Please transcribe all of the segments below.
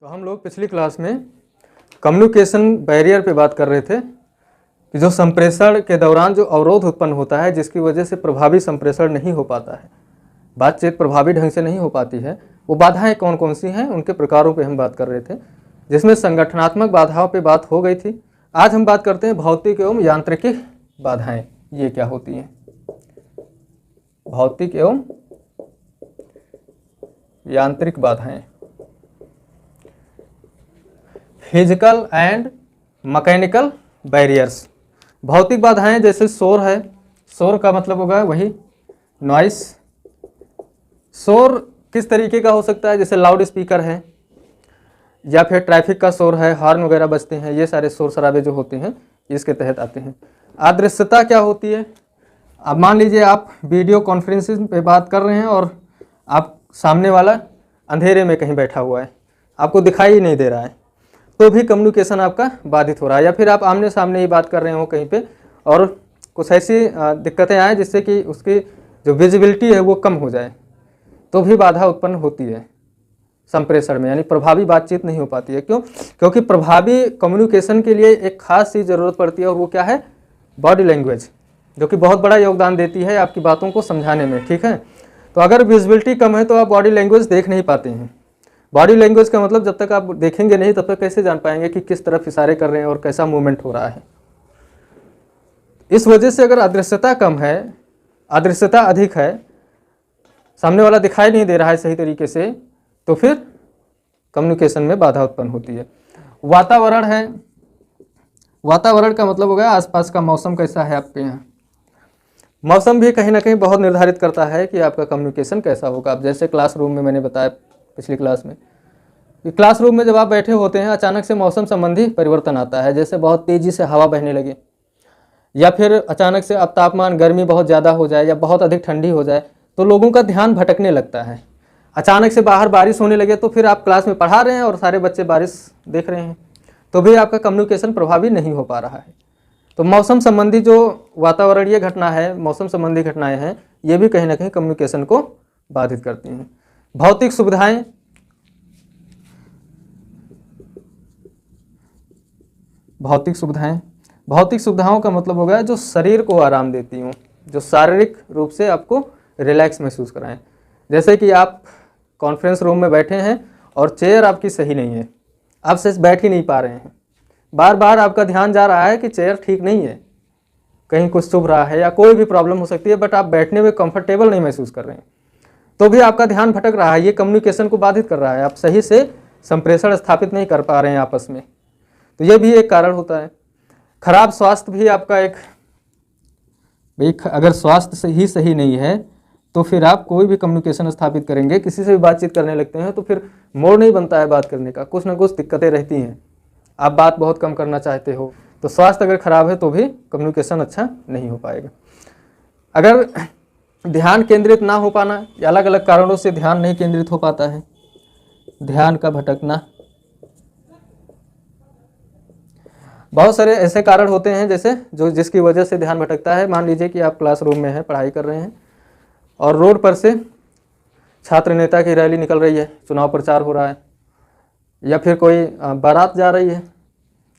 तो हम लोग पिछली क्लास में कम्युनिकेशन बैरियर पे बात कर रहे थे कि जो संप्रेषण के दौरान जो अवरोध उत्पन्न होता है जिसकी वजह से प्रभावी संप्रेषण नहीं हो पाता है, बातचीत प्रभावी ढंग से नहीं हो पाती है, वो बाधाएं कौन कौन सी हैं उनके प्रकारों पे हम बात कर रहे थे, जिसमें संगठनात्मक बाधाओं पे बात हो गई थी। आज हम बात करते हैं भौतिक एवं यांत्रिकी बाधाएं। ये क्या होती हैं? भौतिक एवं यांत्रिक बाधाएं, फिजिकल एंड मैकेनिकल बैरियर्स। भौतिक बाधाएं जैसे शोर है, शोर का मतलब होगा वही नॉइस। शोर किस तरीके का हो सकता है? जैसे लाउड स्पीकर है या फिर ट्रैफिक का शोर है, हॉर्न वगैरह बजते हैं, ये सारे शोर शराबे जो होते हैं इसके तहत आते हैं। अदृश्यता क्या होती है? अब मान लीजिए आप वीडियो कॉन्फ्रेंसिंग पे बात कर रहे हैं और आप सामने वाला अंधेरे में कहीं बैठा हुआ है, आपको दिखाई ही नहीं दे रहा है, तो भी कम्युनिकेशन आपका बाधित हो रहा है। या फिर आप आमने सामने ही बात कर रहे हो कहीं पे और कुछ ऐसी दिक्कतें आए जिससे कि उसकी जो विजिबिलिटी है वो कम हो जाए, तो भी बाधा उत्पन्न होती है संप्रेषण में, यानी प्रभावी बातचीत नहीं हो पाती है। क्यों? क्योंकि प्रभावी कम्युनिकेशन के लिए एक खास चीज़ ज़रूरत पड़ती है और वो क्या है? बॉडी लैंग्वेज, जो कि बहुत बड़ा योगदान देती है आपकी बातों को समझाने में। ठीक है, तो अगर विजिबिलिटी कम है तो आप बॉडी लैंग्वेज देख नहीं पाते हैं। बॉडी लैंग्वेज का मतलब जब तक आप देखेंगे नहीं तब तक कैसे जान पाएंगे कि किस तरफ इशारे कर रहे हैं और कैसा मूवमेंट हो रहा है। इस वजह से अगर अदृश्यता कम है, अदृश्यता अधिक है, सामने वाला दिखाई नहीं दे रहा है सही तरीके से, तो फिर कम्युनिकेशन में बाधा उत्पन्न होती है। वातावरण है, वातावरण का मतलब होगा आसपास का मौसम कैसा है आपके यहाँ। मौसम भी कहीं ना कहीं बहुत निर्धारित करता है कि आपका कम्युनिकेशन कैसा होगा। अब जैसे क्लासरूम में मैंने बताया पिछली क्लास में कि क्लासरूम में जब आप बैठे होते हैं अचानक से मौसम संबंधी परिवर्तन आता है, जैसे बहुत तेज़ी से हवा बहने लगे या फिर अचानक से अब तापमान गर्मी बहुत ज़्यादा हो जाए या बहुत अधिक ठंडी हो जाए, तो लोगों का ध्यान भटकने लगता है। अचानक से बाहर बारिश होने लगे तो फिर आप क्लास में पढ़ा रहे हैं और सारे बच्चे बारिश देख रहे हैं, तो भी आपका कम्युनिकेशन प्रभावी नहीं हो पा रहा है। तो मौसम संबंधी जो वातावरणीय घटना है, मौसम संबंधी घटनाएं हैं, ये भी कहीं ना कहीं कम्युनिकेशन को बाधित करती हैं। भौतिक सुविधाएं, भौतिक सुविधाएं, भौतिक सुविधाओं का मतलब होगा जो शरीर को आराम देती हूँ, जो शारीरिक रूप से आपको रिलैक्स महसूस कराएं। जैसे कि आप कॉन्फ्रेंस रूम में बैठे हैं और चेयर आपकी सही नहीं है, आप सच बैठ ही नहीं पा रहे हैं, बार बार आपका ध्यान जा रहा है कि चेयर ठीक नहीं है, कहीं कुछ चुभ रहा है या कोई भी प्रॉब्लम हो सकती है, बट आप बैठने में कंफर्टेबल नहीं महसूस कर रहे हैं, तो भी आपका ध्यान भटक रहा है। ये कम्युनिकेशन को बाधित कर रहा है, आप सही से संप्रेषण स्थापित नहीं कर पा रहे हैं आपस में, तो ये भी एक कारण होता है। खराब स्वास्थ्य भी आपका एक, भाई अगर स्वास्थ्य ही सही नहीं है तो फिर आप कोई भी कम्युनिकेशन स्थापित करेंगे, किसी से भी बातचीत करने लगते हैं तो फिर मोड़ नहीं बनता है बात करने का, कुछ ना कुछ दिक्कतें रहती हैं, आप बात बहुत कम करना चाहते हो, तो स्वास्थ्य अगर खराब है तो भी कम्युनिकेशन अच्छा नहीं हो पाएगा। अगर ध्यान केंद्रित ना हो पाना या अलग अलग कारणों से ध्यान नहीं केंद्रित हो पाता है, ध्यान का भटकना, बहुत सारे ऐसे कारण होते हैं जैसे जो जिसकी वजह से ध्यान भटकता है। मान लीजिए कि आप क्लासरूम में हैं, पढ़ाई कर रहे हैं और रोड पर से छात्र नेता की रैली निकल रही है, चुनाव प्रचार हो रहा है, या फिर कोई बारात जा रही है,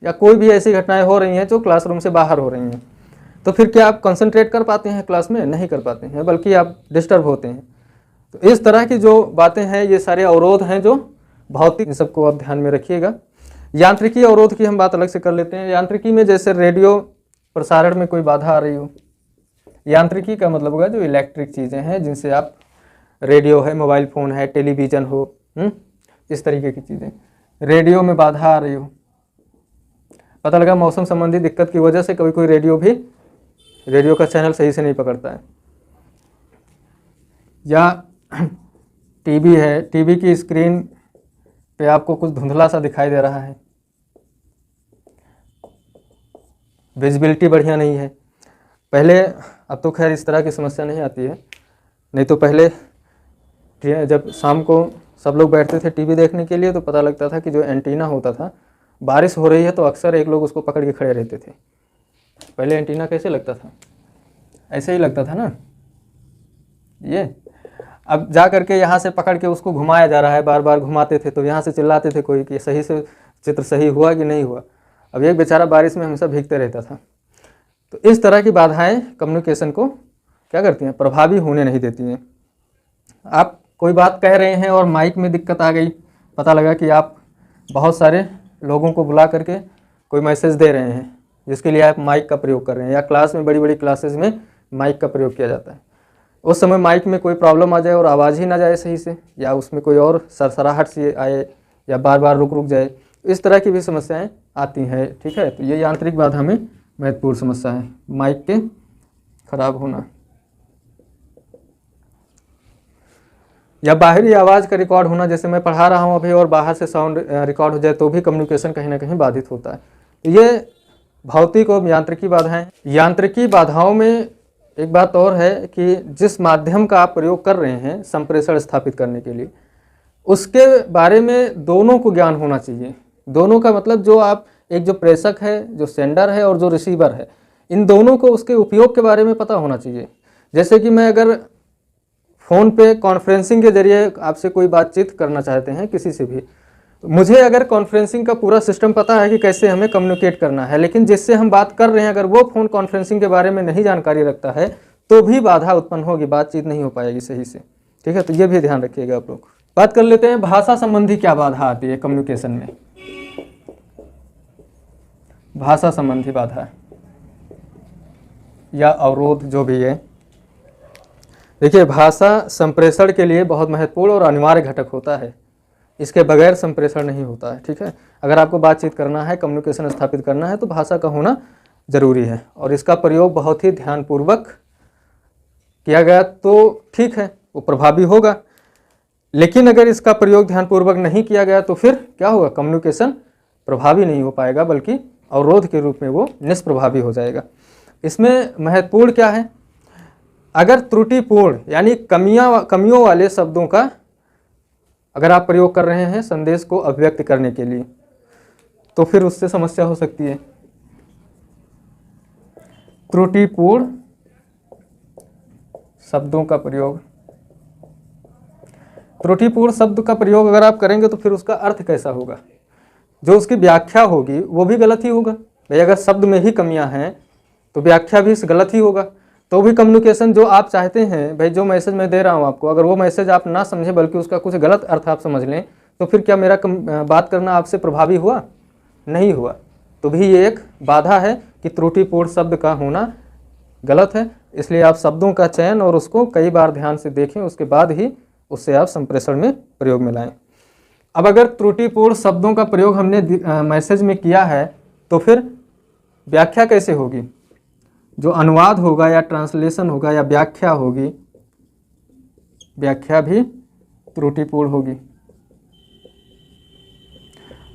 या कोई भी ऐसी घटनाएं हो रही हैं जो क्लासरूम से बाहर हो रही हैं, तो फिर क्या आप कंसंट्रेट कर पाते हैं क्लास में? नहीं कर पाते हैं, बल्कि आप डिस्टर्ब होते हैं। तो इस तरह की जो बातें हैं ये सारे अवरोध हैं जो भौतिक, इन सबको आप ध्यान में रखिएगा। यांत्रिकी अवरोध की हम बात अलग से कर लेते हैं। यांत्रिकी में जैसे रेडियो प्रसारण में कोई बाधा आ रही हो, यांत्रिकी का मतलब होगा जो इलेक्ट्रिक चीज़ें हैं जिनसे आप, रेडियो है, मोबाइल फ़ोन है, टेलीविज़न हो, इस तरीके की चीज़ें, रेडियो में बाधा आ रही हो, पता लगा मौसम संबंधी दिक्कत की वजह से कोई रेडियो का चैनल सही से नहीं पकड़ता है, या टीवी है, टीवी की स्क्रीन पे आपको कुछ धुंधला सा दिखाई दे रहा है, विजिबिलिटी बढ़िया नहीं है। पहले, अब तो खैर इस तरह की समस्या नहीं आती है, नहीं तो पहले जब शाम को सब लोग बैठते थे टीवी देखने के लिए तो पता लगता था कि जो एंटीना होता था, बारिश हो रही है तो अक्सर एक लोग उसको पकड़ के खड़े रहते थे। पहले एंटीना कैसे लगता था? ऐसे ही लगता था ना ये। अब जा करके यहाँ से पकड़ के उसको घुमाया जा रहा है, बार बार घुमाते थे तो यहाँ से चिल्लाते थे कोई कि सही से चित्र सही हुआ कि नहीं हुआ। अब एक बेचारा बारिश में हमेशा भीगते रहता था। तो इस तरह की बाधाएं कम्युनिकेशन को क्या करती हैं, प्रभावी होने नहीं देती हैं। आप कोई बात कह रहे हैं और माइक में दिक्कत आ गई, पता लगा कि आप बहुत सारे लोगों को बुला करके कोई मैसेज दे रहे हैं जिसके लिए आप माइक का प्रयोग कर रहे हैं, या क्लास में बड़ी बड़ी क्लासेस में माइक का प्रयोग किया जाता है। उस समय माइक में कोई प्रॉब्लम आ जाए और आवाज़ ही ना जाए सही से, या उसमें कोई और सरसराहट सी आए, या बार बार रुक जाए, इस तरह की भी समस्याएं आती हैं। ठीक है, तो ये यांत्रिक बाधा में महत्वपूर्ण समस्या है, माइक के खराब होना या बाहरी आवाज़ का रिकॉर्ड होना। जैसे मैं पढ़ा रहा हूँ अभी और बाहर से साउंड रिकॉर्ड हो जाए तो भी कम्युनिकेशन कहीं ना कहीं बाधित होता है। तो ये भौतिक और यांत्रिकी बाधाएं। यांत्रिकी बाधाओं में एक बात और है कि जिस माध्यम का आप प्रयोग कर रहे हैं संप्रेषण स्थापित करने के लिए, उसके बारे में दोनों को ज्ञान होना चाहिए। दोनों का मतलब जो आप एक जो प्रेषक है, जो सेंडर है और जो रिसीवर है, इन दोनों को उसके उपयोग के बारे में पता होना चाहिए। जैसे कि मैं अगर फ़ोन पे कॉन्फ्रेंसिंग के जरिए आपसे कोई बातचीत करना चाहते हैं किसी से भी, तो मुझे अगर कॉन्फ्रेंसिंग का पूरा सिस्टम पता है कि कैसे हमें कम्युनिकेट करना है, लेकिन जिससे हम बात कर रहे हैं अगर वो फ़ोन कॉन्फ्रेंसिंग के बारे में नहीं जानकारी रखता है तो भी बाधा उत्पन्न होगी, बातचीत नहीं हो पाएगी सही से। ठीक है, तो ये भी ध्यान रखिएगा आप लोग। बात कर लेते हैं भाषा संबंधी क्या बाधा आती है कम्युनिकेशन में। भाषा संबंधी बाधा या अवरोध जो भी है, देखिए भाषा संप्रेषण के लिए बहुत महत्वपूर्ण और अनिवार्य घटक होता है। इसके बगैर संप्रेषण नहीं होता है। ठीक है, अगर आपको बातचीत करना है, कम्युनिकेशन स्थापित करना है तो भाषा का होना जरूरी है, और इसका प्रयोग बहुत ही ध्यानपूर्वक किया गया तो ठीक है, वो प्रभावी होगा। लेकिन अगर इसका प्रयोग ध्यानपूर्वक नहीं किया गया तो फिर क्या होगा, कम्युनिकेशन प्रभावी नहीं हो पाएगा, बल्कि अवरोध के रूप में वो निष्प्रभावी हो जाएगा। इसमें महत्वपूर्ण क्या है, अगर त्रुटिपूर्ण यानी कमियों वाले शब्दों का अगर आप प्रयोग कर रहे हैं संदेश को अभिव्यक्त करने के लिए, तो फिर उससे समस्या हो सकती है। त्रुटिपूर्ण शब्दों का प्रयोग, त्रुटिपूर्ण शब्द का प्रयोग अगर आप करेंगे तो फिर उसका अर्थ कैसा होगा, जो उसकी व्याख्या होगी वो भी गलत ही होगा। भाई अगर शब्द में ही कमियां हैं तो व्याख्या भी गलत ही होगा। तो भी कम्युनिकेशन जो आप चाहते हैं, भाई जो मैसेज मैं दे रहा हूँ आपको, अगर वो मैसेज आप ना समझें बल्कि उसका कुछ गलत अर्थ आप समझ लें, तो फिर क्या मेरा बात करना आपसे प्रभावी हुआ? नहीं हुआ। तो भी ये एक बाधा है कि त्रुटिपूर्ण शब्द का होना गलत है। इसलिए आप शब्दों का चयन और उसको कई बार ध्यान से देखें, उसके बाद ही उससे आप संप्रेषण में प्रयोग में लाएं। अब अगर त्रुटिपूर्ण शब्दों का प्रयोग हमने मैसेज में किया है तो फिर व्याख्या कैसे होगी? जो अनुवाद होगा या ट्रांसलेशन होगा या व्याख्या होगी, व्याख्या भी त्रुटिपूर्ण होगी।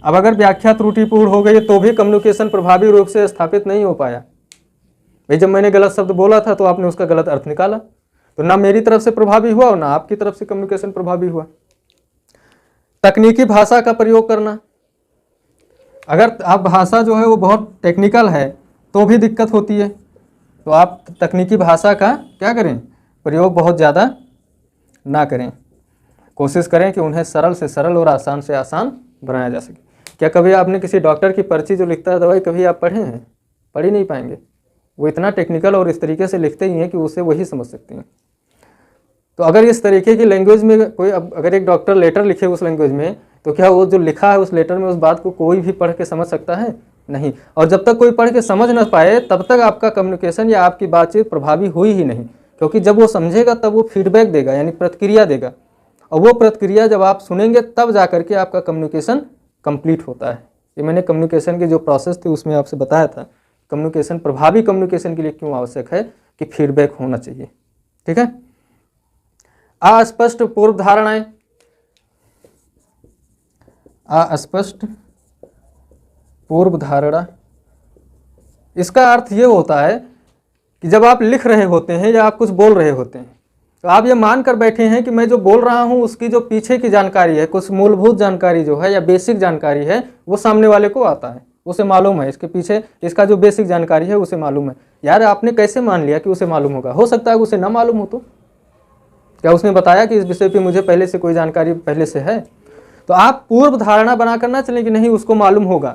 अब अगर व्याख्या त्रुटिपूर्ण हो गई तो भी कम्युनिकेशन प्रभावी रूप से स्थापित नहीं हो पाया। भाई जब मैंने गलत शब्द बोला था तो आपने उसका गलत अर्थ निकाला, तो ना मेरी तरफ से प्रभावी हुआ और ना आपकी तरफ से कम्युनिकेशन प्रभावी हुआ। तकनीकी भाषा का प्रयोग करना, अगर आप भाषा जो है वो बहुत टेक्निकल है तो भी दिक्कत होती है, तो आप तकनीकी भाषा का क्या करें, प्रयोग बहुत ज़्यादा ना करें। कोशिश करें कि उन्हें सरल से सरल और आसान से आसान बनाया जा सके। क्या कभी आपने किसी डॉक्टर की पर्ची जो लिखता है दवाई, कभी आप पढ़े हैं? पढ़ ही नहीं पाएंगे। वो इतना टेक्निकल और इस तरीके से लिखते ही हैं कि उसे वही समझ सकते हैं। तो अगर इस तरीके की लैंग्वेज में कोई अगर एक डॉक्टर लेटर लिखे उस लैंग्वेज में, तो क्या वो जो लिखा है उस लेटर में उस बात को कोई भी पढ़ के समझ सकता है? नहीं। और जब तक कोई पढ़ के समझ ना पाए तब तक आपका कम्युनिकेशन या आपकी बातचीत प्रभावी हुई ही नहीं, क्योंकि जब वो समझेगा तब वो फीडबैक देगा, यानी प्रतिक्रिया देगा, और वो प्रतिक्रिया जब आप सुनेंगे तब जा करके आपका कम्युनिकेशन कंप्लीट होता है। ये मैंने कम्युनिकेशन की जो प्रोसेस थी उसमें आपसे बताया था, कम्युनिकेशन प्रभावी कम्युनिकेशन के लिए क्यों आवश्यक है कि फीडबैक होना चाहिए। ठीक है। अस्पष्ट पूर्व धारणाएं, अस्पष्ट पूर्व धारणा, इसका अर्थ ये होता है कि जब आप लिख रहे होते हैं या आप कुछ बोल रहे होते हैं तो आप ये मान कर बैठे हैं कि मैं जो बोल रहा हूँ उसकी जो पीछे की जानकारी है, कुछ मूलभूत जानकारी जो है या बेसिक जानकारी है, वो सामने वाले को आता है, उसे मालूम है, इसके पीछे इसका जो बेसिक जानकारी है उसे मालूम है। यार आपने कैसे मान लिया कि उसे मालूम होगा? हो सकता है उसे ना मालूम हो, तो क्या उसने बताया कि इस विषय पे मुझे पहले से कोई जानकारी पहले से है? तो आप पूर्व धारणा बना कर ना चलें कि नहीं उसको मालूम होगा,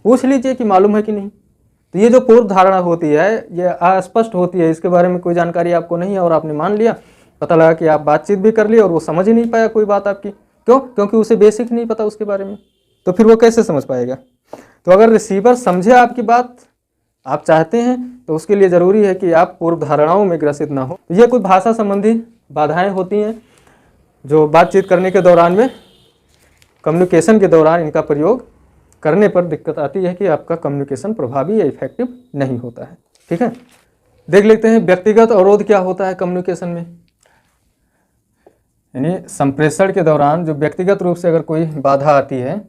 पूछ लीजिए कि मालूम है कि नहीं। तो ये जो पूर्व धारणा होती है ये अस्पष्ट होती है, इसके बारे में कोई जानकारी आपको नहीं है और आपने मान लिया, पता लगा कि आप बातचीत भी कर ली और वो समझ ही नहीं पाया कोई बात आपकी। क्यों? क्योंकि उसे बेसिक नहीं पता उसके बारे में, तो फिर वो कैसे समझ पाएगा? तो अगर रिसीवर समझे आपकी बात, आप चाहते हैं, तो उसके लिए ज़रूरी है कि आप पूर्व धारणाओं में ग्रसित ना हो। ये कुछ भाषा संबंधी बाधाएं होती हैं जो बातचीत करने के दौरान में, कम्युनिकेशन के दौरान इनका प्रयोग करने पर दिक्कत आती है कि आपका कम्युनिकेशन प्रभावी या इफेक्टिव नहीं होता है। ठीक है, देख लेते हैं व्यक्तिगत अवरोध क्या होता है कम्युनिकेशन में। यानी संप्रेषण के दौरान जो व्यक्तिगत रूप से अगर कोई बाधा आती है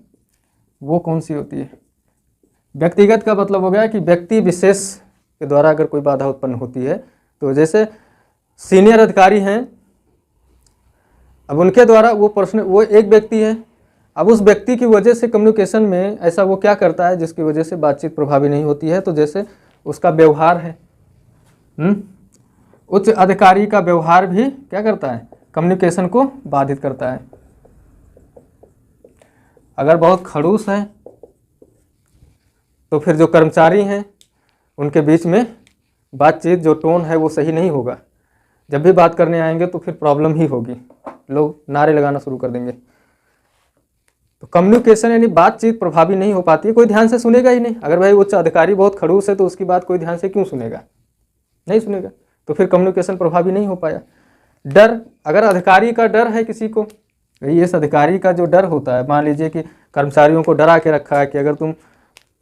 वो कौन सी होती है? व्यक्तिगत का मतलब हो गया कि व्यक्ति विशेष के द्वारा अगर कोई बाधा उत्पन्न होती है, तो जैसे सीनियर अधिकारी हैं, अब उनके द्वारा वो एक व्यक्ति है, अब उस व्यक्ति की वजह से कम्युनिकेशन में ऐसा वो क्या करता है जिसकी वजह से बातचीत प्रभावी नहीं होती है। तो जैसे उसका व्यवहार है, उच्च अधिकारी का व्यवहार भी क्या करता है? कम्युनिकेशन को बाधित करता है। अगर बहुत खड़ूस है तो फिर जो कर्मचारी हैं उनके बीच में बातचीत जो टोन है वो सही नहीं होगा, जब भी बात करने आएंगे तो फिर प्रॉब्लम ही होगी, लोग नारे लगाना शुरू कर देंगे। तो कम्युनिकेशन यानी बातचीत प्रभावी नहीं हो पाती है, कोई ध्यान से सुनेगा ही नहीं। अगर भाई उच्च अधिकारी बहुत खड़ूस है तो उसकी बात कोई ध्यान से क्यों सुनेगा? नहीं सुनेगा, तो फिर कम्युनिकेशन प्रभावी नहीं हो पाया। डर, अगर अधिकारी का डर है किसी को, इस अधिकारी का जो डर होता है, मान लीजिए कि कर्मचारियों को डरा के रखा है कि अगर तुम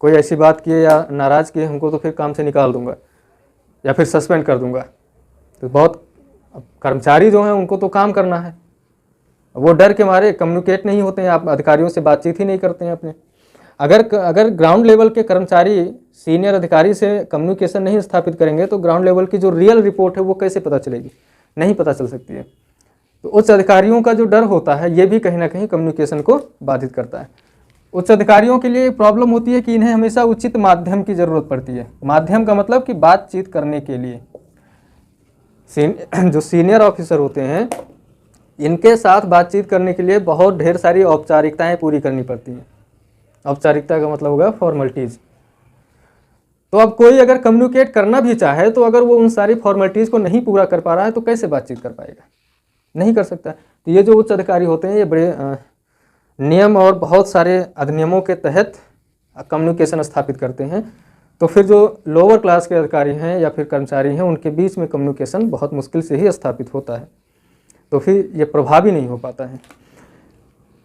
कोई ऐसी बात किए या नाराज़ किए हमको तो फिर काम से निकाल दूंगा या फिर सस्पेंड कर दूंगा। तो बहुत कर्मचारी जो हैं उनको तो काम करना है, वो डर के मारे कम्युनिकेट नहीं होते हैं, आप अधिकारियों से बातचीत ही नहीं करते हैं अपने। अगर ग्राउंड लेवल के कर्मचारी सीनियर अधिकारी से कम्युनिकेशन नहीं स्थापित करेंगे तो ग्राउंड लेवल की जो रियल रिपोर्ट है वो कैसे पता चलेगी? नहीं पता चल सकती है। तो उच्च अधिकारियों का जो डर होता है ये भी कहीं ना कहीं कम्युनिकेशन को बाधित करता है। उच्च अधिकारियों के लिए प्रॉब्लम होती है कि इन्हें हमेशा उचित माध्यम की ज़रूरत पड़ती है। माध्यम का मतलब कि बातचीत करने के लिए जो सीनियर ऑफिसर होते हैं इनके साथ बातचीत करने के लिए बहुत ढेर सारी औपचारिकताएं पूरी करनी पड़ती हैं। औपचारिकता का मतलब होगा फॉर्मेलिटीज़। तो अब कोई अगर कम्युनिकेट करना भी चाहे तो अगर वो उन सारी फॉर्मेलिटीज़ को नहीं पूरा कर पा रहा है तो कैसे बातचीत कर पाएगा? नहीं कर सकता। तो ये जो उच्च अधिकारी होते हैं ये बड़े नियम और बहुत सारे अधिनियमों के तहत कम्युनिकेशन स्थापित करते हैं। तो फिर जो लोअर क्लास के अधिकारी हैं या फिर कर्मचारी हैं उनके बीच में कम्युनिकेशन बहुत मुश्किल से ही स्थापित होता है, तो फिर ये प्रभावी नहीं हो पाता है।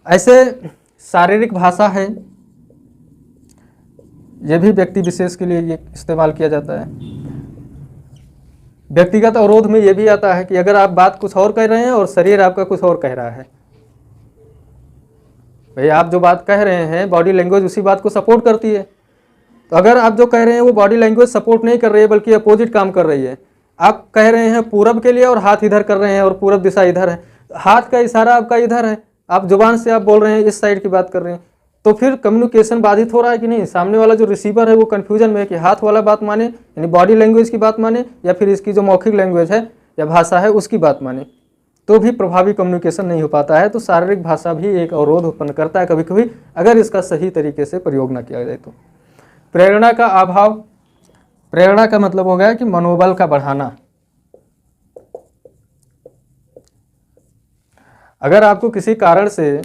ऐसे शारीरिक भाषा है, ये भी व्यक्ति विशेष के लिए ये इस्तेमाल किया जाता है। व्यक्तिगत अवरोध में ये भी आता है कि अगर आप बात कुछ और कह रहे हैं और शरीर आपका कुछ और कह रहा है। भाई आप जो बात कह रहे हैं बॉडी लैंग्वेज उसी बात को सपोर्ट करती है, तो अगर आप जो कह रहे हैं वो बॉडी लैंग्वेज सपोर्ट नहीं कर रही है बल्कि अपोजिट काम कर रही है, आप कह रहे हैं पूरब के लिए और हाथ इधर कर रहे हैं और पूरब दिशा इधर है, हाथ का इशारा आपका इधर है, आप जुबान से आप बोल रहे हैं इस साइड की बात कर रहे हैं, तो फिर कम्युनिकेशन बाधित हो रहा है कि नहीं? सामने वाला जो रिसीवर है वो कन्फ्यूजन में है कि हाथ वाला बात माने यानी बॉडी लैंग्वेज की बात माने या फिर इसकी जो मौखिक लैंग्वेज है या भाषा है उसकी बात माने, तो भी प्रभावी कम्युनिकेशन नहीं हो पाता है। तो शारीरिक भाषा भी एक अवरोध उत्पन्न करता है कभी कभी अगर इसका सही तरीके से प्रयोग ना किया जाए तो। प्रेरणा का अभाव, प्रेरणा का मतलब हो गया कि मनोबल का बढ़ाना। अगर आपको किसी कारण से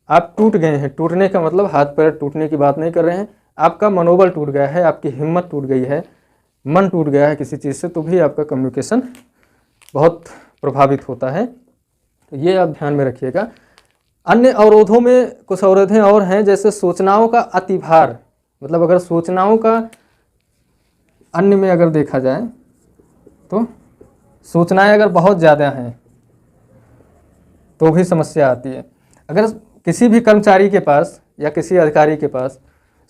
आप टूट गए हैं, टूटने का मतलब हाथ पैर टूटने की बात नहीं कर रहे हैं, आपका मनोबल टूट गया है, आपकी हिम्मत टूट गई है, मन टूट गया है किसी चीज़ से, तो भी आपका कम्युनिकेशन बहुत प्रभावित होता है। तो ये आप ध्यान में रखिएगा। अन्य अवरोधों में कुछ अवरोधें और हैं, जैसे सूचनाओं का अतिभार, मतलब अगर सूचनाओं का अन्य में अगर देखा जाए तो सूचनाएं अगर बहुत ज़्यादा हैं तो भी समस्या आती है। अगर किसी भी कर्मचारी के पास या किसी अधिकारी के पास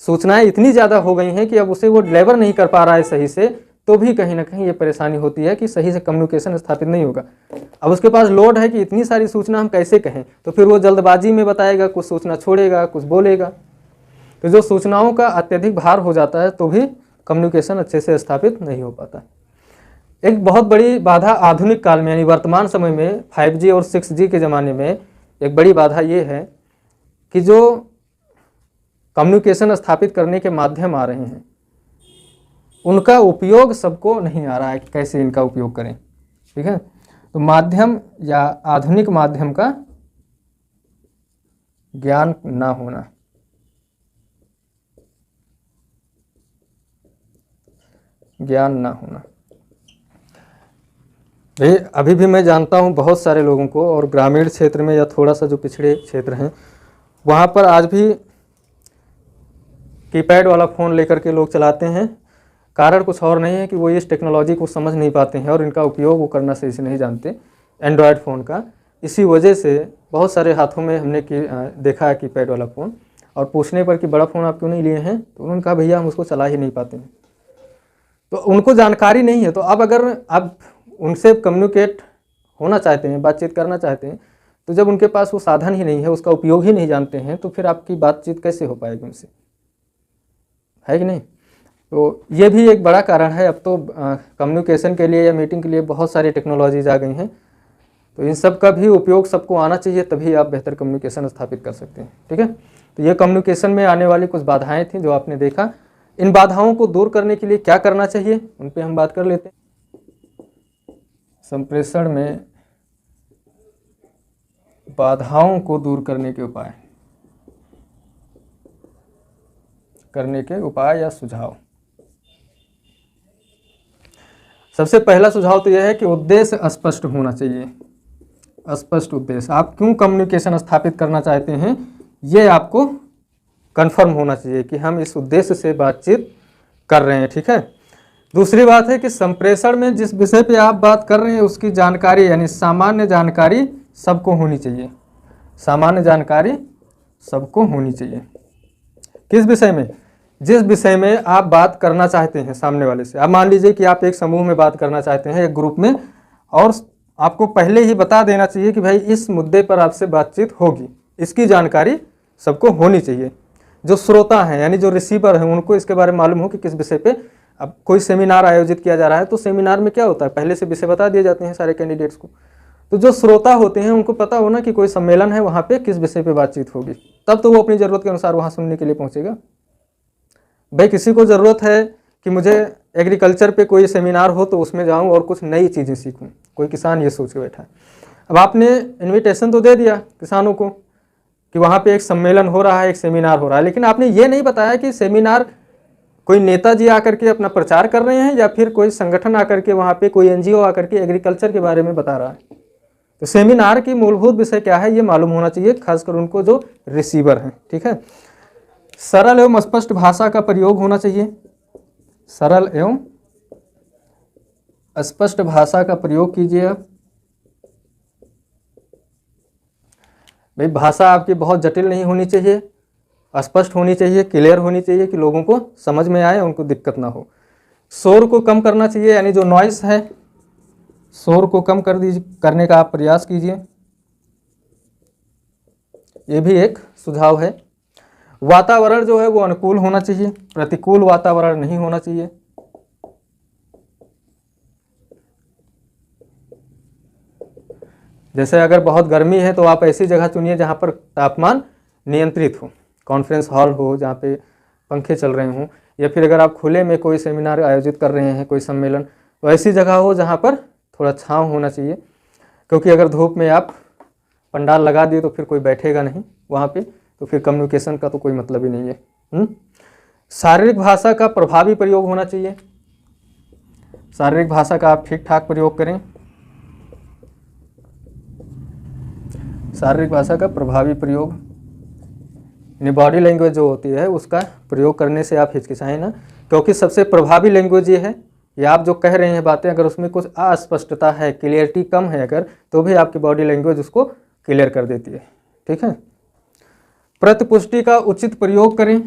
सूचनाएं इतनी ज़्यादा हो गई हैं कि अब उसे वो डिलीवर नहीं कर पा रहा है सही से, तो भी कहीं ना कहीं ये परेशानी होती है कि सही से कम्युनिकेशन स्थापित नहीं होगा। अब उसके पास लोड है कि इतनी सारी सूचना हम कैसे कहें, तो फिर वो जल्दबाजी में बताएगा, कुछ सूचना छोड़ेगा, कुछ बोलेगा। तो जो सूचनाओं का अत्यधिक भार हो जाता है तो भी कम्युनिकेशन अच्छे से स्थापित नहीं हो पाता। एक बहुत बड़ी बाधा आधुनिक काल में यानी वर्तमान समय में 5G और 6G के ज़माने में एक बड़ी बाधा ये है कि जो कम्युनिकेशन स्थापित करने के माध्यम आ रहे हैं उनका उपयोग सबको नहीं आ रहा है कि कैसे इनका उपयोग करें। ठीक है, तो माध्यम या आधुनिक माध्यम का ज्ञान ना होना, ज्ञान ना होना। भाई अभी भी मैं जानता हूँ बहुत सारे लोगों को, और ग्रामीण क्षेत्र में या थोड़ा सा जो पिछड़े क्षेत्र हैं वहाँ पर आज भी कीपैड वाला फ़ोन लेकर के लोग चलाते हैं। कारण कुछ और नहीं है कि वो इस टेक्नोलॉजी को समझ नहीं पाते हैं और इनका उपयोग वो करना सही से नहीं जानते एंड्रॉयड फ़ोन का। इसी वजह से बहुत सारे हाथों में हमने देखा है कीपैड वाला फ़ोन, और पूछने पर कि बड़ा फ़ोन आप क्यों नहीं लिए हैं, तो उन्होंने कहा भैया हम उसको चला ही नहीं पाते हैं। तो उनको जानकारी नहीं है। तो अब अगर आप उनसे कम्युनिकेट होना चाहते हैं, बातचीत करना चाहते हैं, तो जब उनके पास वो साधन ही नहीं है, उसका उपयोग ही नहीं जानते हैं, तो फिर आपकी बातचीत कैसे हो पाएगी उनसे, है कि नहीं। तो ये भी एक बड़ा कारण है। अब तो कम्युनिकेशन के लिए या मीटिंग के लिए बहुत सारी टेक्नोलॉजीज आ गई हैं, तो इन सब का भी उपयोग सबको आना चाहिए, तभी आप बेहतर कम्युनिकेशन स्थापित कर सकते हैं। ठीक है, तो ये कम्युनिकेशन में आने वाली कुछ बाधाएं थी जो आपने देखा। इन बाधाओं को दूर करने के लिए क्या करना चाहिए उन पे हम बात कर लेते हैं। संप्रेषण में बाधाओं को दूर करने के उपाय या सुझाव। सबसे पहला सुझाव तो यह है कि उद्देश्य स्पष्ट होना चाहिए। स्पष्ट उद्देश्य, आप क्यों कम्युनिकेशन स्थापित करना चाहते हैं ये आपको कंफर्म होना चाहिए कि हम इस उद्देश्य से बातचीत कर रहे हैं। ठीक है, दूसरी बात है कि संप्रेषण में जिस विषय पे आप बात कर रहे हैं उसकी जानकारी यानी सामान्य जानकारी सबको होनी चाहिए। सामान्य जानकारी सबको होनी चाहिए। किस विषय में? जिस विषय में आप बात करना चाहते हैं सामने वाले से। अब मान लीजिए कि आप एक समूह में बात करना चाहते हैं, एक ग्रुप में, और आपको पहले ही बता देना चाहिए कि भाई इस मुद्दे पर आपसे बातचीत होगी, इसकी जानकारी सबको होनी चाहिए। जो श्रोता हैं यानी जो रिसीवर हैं उनको इसके बारे में मालूम हो कि किस विषय पे। अब कोई सेमिनार आयोजित किया जा रहा है तो सेमिनार में क्या होता है, पहले से विषय बता दिए जाते हैं सारे कैंडिडेट्स को। तो जो श्रोता होते हैं उनको पता होना कि कोई सम्मेलन है, वहाँ पे किस विषय पे बातचीत होगी, तब तो वो अपनी ज़रूरत के अनुसार वहाँ सुनने के लिए पहुँचेगा। भाई किसी को ज़रूरत है कि मुझे एग्रीकल्चर पे कोई सेमिनार हो तो उसमें जाऊँ और कुछ नई चीज़ें सीखूँ, कोई किसान ये सोच के बैठा है। अब आपने इन्विटेशन तो दे दिया किसानों को कि वहाँ पे एक सम्मेलन हो रहा है, एक सेमिनार हो रहा है, लेकिन आपने ये नहीं बताया कि सेमिनार कोई नेताजी आकर के अपना प्रचार कर रहे हैं या फिर कोई संगठन आकर के वहाँ पे कोई एनजीओ आकर के एग्रीकल्चर के बारे में बता रहा है। तो सेमिनार की मूलभूत विषय क्या है ये मालूम होना चाहिए, खासकर उनको जो रिसीवर हैं। ठीक है, सरल एवं स्पष्ट भाषा का प्रयोग होना चाहिए। सरल एवं स्पष्ट भाषा का प्रयोग कीजिए आप। भाई भाषा आपकी बहुत जटिल नहीं होनी चाहिए, स्पष्ट होनी चाहिए, क्लियर होनी चाहिए कि लोगों को समझ में आए, उनको दिक्कत ना हो। शोर को कम करना चाहिए, यानी जो नॉइस है शोर को कम करने का आप प्रयास कीजिए, ये भी एक सुझाव है। वातावरण जो है वो अनुकूल होना चाहिए, प्रतिकूल वातावरण नहीं होना चाहिए। जैसे अगर बहुत गर्मी है तो आप ऐसी जगह चुनिए जहाँ पर तापमान नियंत्रित हो, कॉन्फ्रेंस हॉल हो जहाँ पे पंखे चल रहे हों, या फिर अगर आप खुले में कोई सेमिनार आयोजित कर रहे हैं, कोई सम्मेलन, तो ऐसी जगह हो जहाँ पर थोड़ा छांव होना चाहिए, क्योंकि अगर धूप में आप पंडाल लगा दिए तो फिर कोई बैठेगा नहीं वहाँ पे, तो फिर कम्युनिकेशन का तो कोई मतलब ही नहीं है। शारीरिक भाषा का प्रभावी प्रयोग होना चाहिए। शारीरिक भाषा का आप ठीक ठाक प्रयोग करें। शारीरिक भाषा का प्रभावी प्रयोग, बॉडी लैंग्वेज जो होती है उसका प्रयोग करने से आप हिचकिचाएं ना, क्योंकि सबसे प्रभावी लैंग्वेज ये है कि आप जो कह रहे हैं बातें, अगर उसमें कुछ अस्पष्टता है, क्लियरिटी कम है अगर, तो भी आपकी बॉडी लैंग्वेज उसको क्लियर कर देती है। ठीक है, प्रतिपुष्टि का उचित प्रयोग करें।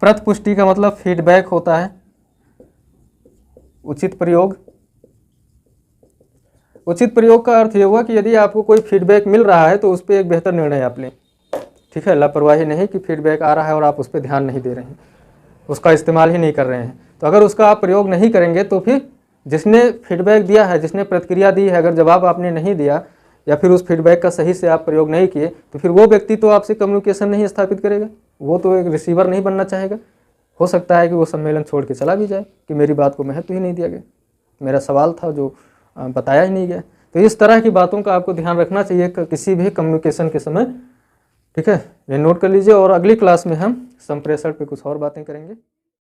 प्रतिपुष्टि का मतलब फीडबैक होता है। उचित प्रयोग, उचित प्रयोग का अर्थ ये हुआ कि यदि आपको कोई फीडबैक मिल रहा है तो उस पर एक बेहतर निर्णय आप लें। ठीक है, लापरवाही नहीं कि फीडबैक आ रहा है और आप उस पर ध्यान नहीं दे रहे हैं। उसका इस्तेमाल ही नहीं कर रहे हैं। तो अगर उसका आप प्रयोग नहीं करेंगे तो फिर जिसने फीडबैक दिया है, जिसने प्रतिक्रिया दी है, अगर जवाब आपने नहीं दिया या फिर उस फीडबैक का सही से आप प्रयोग नहीं किए तो फिर वो व्यक्ति तो आपसे कम्युनिकेशन नहीं स्थापित करेगा, वो तो एक रिसीवर नहीं बनना चाहेगा। हो सकता है कि वो सम्मेलन छोड़ के चला भी जाए कि मेरी बात को महत्व ही नहीं दिया गया, मेरा सवाल था जो बताया ही नहीं गया। तो इस तरह की बातों का आपको ध्यान रखना चाहिए किसी भी कम्युनिकेशन के समय। ठीक है, ये नोट कर लीजिए और अगली क्लास में हम संप्रेषण पे कुछ और बातें करेंगे।